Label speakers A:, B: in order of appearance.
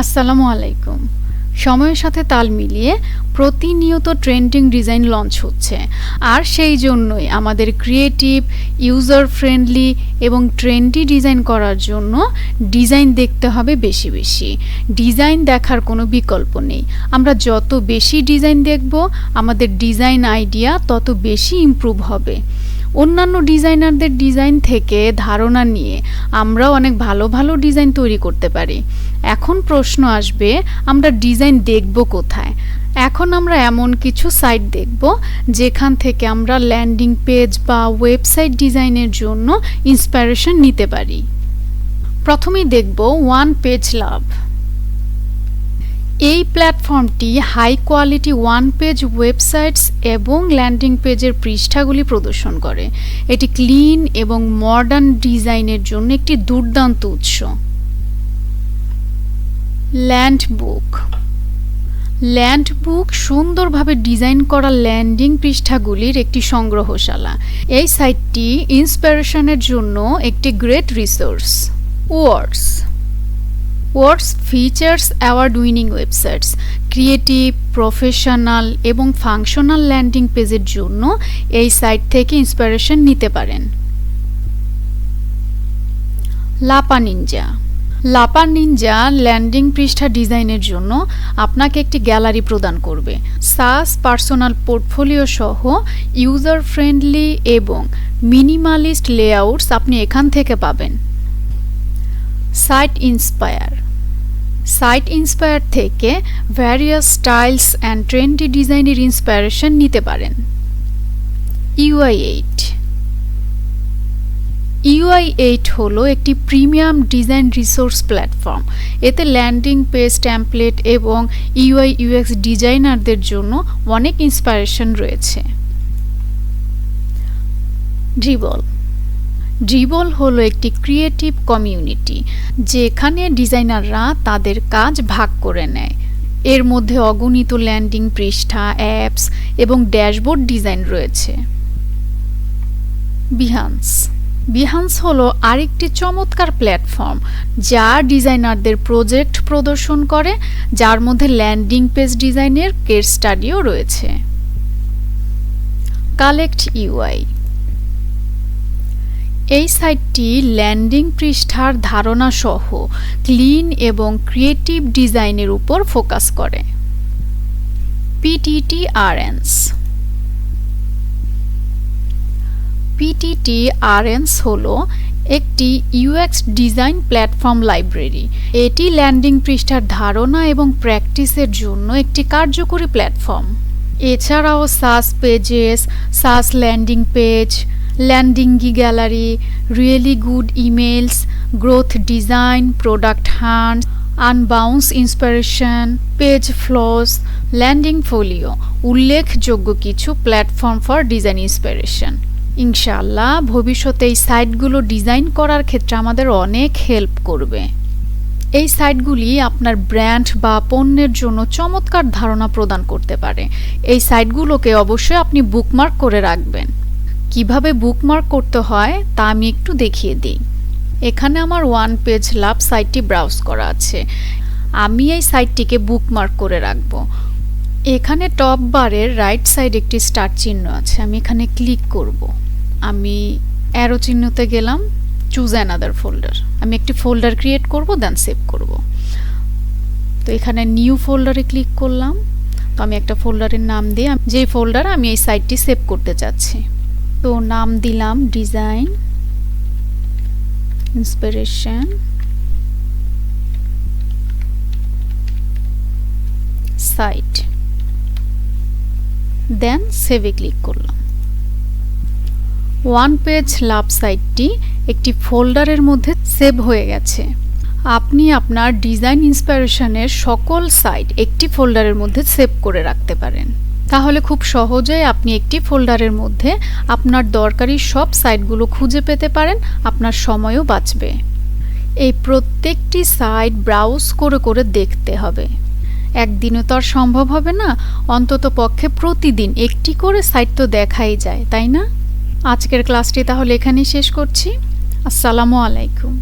A: আসসালামু আলাইকুম। সময়ের সাথে তাল মিলিয়ে প্রতিনিয়ত ট্রেন্ডিং ডিজাইন লঞ্চ হচ্ছে, আর সেই জন্যই আমাদের ক্রিয়েটিভ, ইউজার ফ্রেন্ডলি এবং ট্রেন্ডি ডিজাইন করার জন্য ডিজাইন দেখতে হবে বেশি বেশি। ডিজাইন দেখার কোনো বিকল্প নেই। আমরা যত বেশি ডিজাইন দেখব, আমাদের ডিজাইন আইডিয়া তত বেশি ইমপ্রুভ হবে। অন্যান্য ডিজাইনারদের ডিজাইন থেকে ধারণা নিয়ে আমরাও অনেক ভালো ভালো ডিজাইন তৈরি করতে পারি। এখন প্রশ্ন আসবে, আমরা ডিজাইন দেখব কোথায়? এখন আমরা এমন কিছু সাইট দেখব যেখান থেকে আমরা ল্যান্ডিং পেজ বা ওয়েবসাইট ডিজাইনের জন্য ইন্সপিরেশন নিতে পারি। প্রথমেই দেখব ওয়ান পেজ লাভ। এই প্ল্যাটফর্মটি high quality one page websites এবং ল্যান্ডিং পেজের পৃষ্ঠাগুলি প্রদর্শন করে। এটি ক্লিন এবং মডার্ন ডিজাইনের জন্য একটি দুর্দান্ত উৎস। ল্যান্ডবুক সুন্দরভাবে ডিজাইন করা ল্যান্ডিং পৃষ্ঠাগুলির একটি সংগ্রহশালা। এই সাইটটি ইন্সপিরেশনের জন্য একটি great resource. Awwwards features award winning websites. Creative, professional এবং ফাংশনাল ল্যান্ডিং পেজের জন্য এই সাইট থেকে ইন্সপিরেশন নিতে পারেন। লাপা নিনজা ল্যান্ডিং পৃষ্ঠা ডিজাইনের জন্য আপনাকে একটি গ্যালারি প্রদান করবে। সাস পার্সোনাল পোর্টফোলিও সহ ইউজার ফ্রেন্ডলি এবং মিনিমালিস্ট লেআউটস আপনি এখান থেকে পাবেন। সাইট ইন্সপায়ার থেকে ভ্যারিয়াস স্টাইলস অ্যান্ড ট্রেন্ডি ডিজাইনের ইন্সপিরেশন নিতে পারেন। UI8 হলো একটি প্রিমিয়াম ডিজাইন রিসোর্স প্ল্যাটফর্ম। এতে ল্যান্ডিং পেজ, টেমপ্লেট এবং UI UX ডিজাইনারদের জন্য অনেক ইন্সপিরেশন রয়েছে। ড্রিবল হলো একটি ক্রিয়েটিভ কমিউনিটি যেখানে ডিজাইনাররা তাদের কাজ ভাগ করে নেয়। এর মধ্যে অগণিত ল্যান্ডিং পৃষ্ঠা, অ্যাপস এবং ড্যাশবোর্ড ডিজাইন রয়েছে। বিহান্স হলো আরেকটি চমৎকার প্ল্যাটফর্ম যা ডিজাইনারদের প্রজেক্ট প্রদর্শন করে, যার মধ্যে ল্যান্ডিং পেজ ডিজাইনের কেস স্টাডিও রয়েছে। Collect UI। এই সাইটটি ল্যান্ডিং পৃষ্ঠার ধারণা সহ ক্লিন এবং ক্রিয়েটিভ ডিজাইনের উপর ফোকাস করে। PTTRNs হলো একটি UX ডিজাইন প্ল্যাটফর্ম লাইব্রেরি। এটি ল্যান্ডিং পৃষ্ঠার ধারণা এবং প্র্যাকটিসের জন্য একটি কার্যকরী প্ল্যাটফর্ম। এছাড়াও SaaS pages, SaaS landing page, landing gallery, really good emails, growth design, Product Hunt, Unbounce inspiration, page flows, Landingfolio উল্লেখযোগ্য কিছু প্ল্যাটফর্ম ফর ডিজাইন ইন্সপিরেশন। ইনশাআল্লাহ ভবিষ্যতে এই সাইটগুলো ডিজাইন করার ক্ষেত্রে আমাদের অনেক হেল্প করবে। এই সাইটগুলি আপনার ব্র্যান্ড বা পণ্যের জন্য চমৎকার ধারণা প্রদান করতে পারে। এই সাইটগুলোকে অবশ্যই আপনি বুকমার্ক করে রাখবেন। কিভাবে বুকমার্ক করতে হয় তা আমি একটু দেখিয়ে দিই। এখানে আমার ওয়ান পেজ লাভ সাইটটি ব্রাউজ করা আছে। আমি এই সাইটটিকে বুকমার্ক করে রাখব। এখানে টপ বারের রাইট সাইড একটি স্টার চিহ্ন আছে, আমি এখানে ক্লিক করব। আমি অ্যারো চিহ্নতে গেলাম, চুজ অ্যানাদার ফোল্ডার। আমি একটি ফোল্ডার ক্রিয়েট করব, দেন সেভ করব। তো এখানে নিউ ফোল্ডারে ক্লিক করলাম। তো আমি একটা ফোল্ডারের নাম দিয়ে যেই ফোল্ডারে আমি এই সাইটটি সেভ করতে চাচ্ছি, তো নাম দিলাম ডিজাইন ইন্সপিরেশন সাইট, দেন সেভে ক্লিক করলাম। ওয়ান পেজ লাভ সাইটটি একটি ফোল্ডারের মধ্যে সেভ হয়ে গেছে। আপনি আপনার ডিজাইন ইন্সপিরেশনের সকল সাইট একটি ফোল্ডারের মধ্যে সেভ করে রাখতে পারেন। তাহলে খুব সহজেই আপনি একটি ফোল্ডারের মধ্যে আপনার দরকারি সব সাইটগুলো খুঁজে পেতে পারেন, আপনার সময়ও বাঁচবে। এই প্রত্যেকটি সাইট ব্রাউজ করে করে দেখতে হবে। একদিনে তো আর সম্ভব হবে না, অন্তত পক্ষে প্রতিদিন একটি করে সাইট তো দেখাই যায়, তাই না? আজকের ক্লাসটি তাহলে এখানেই শেষ করছি। আসসালামু আলাইকুম।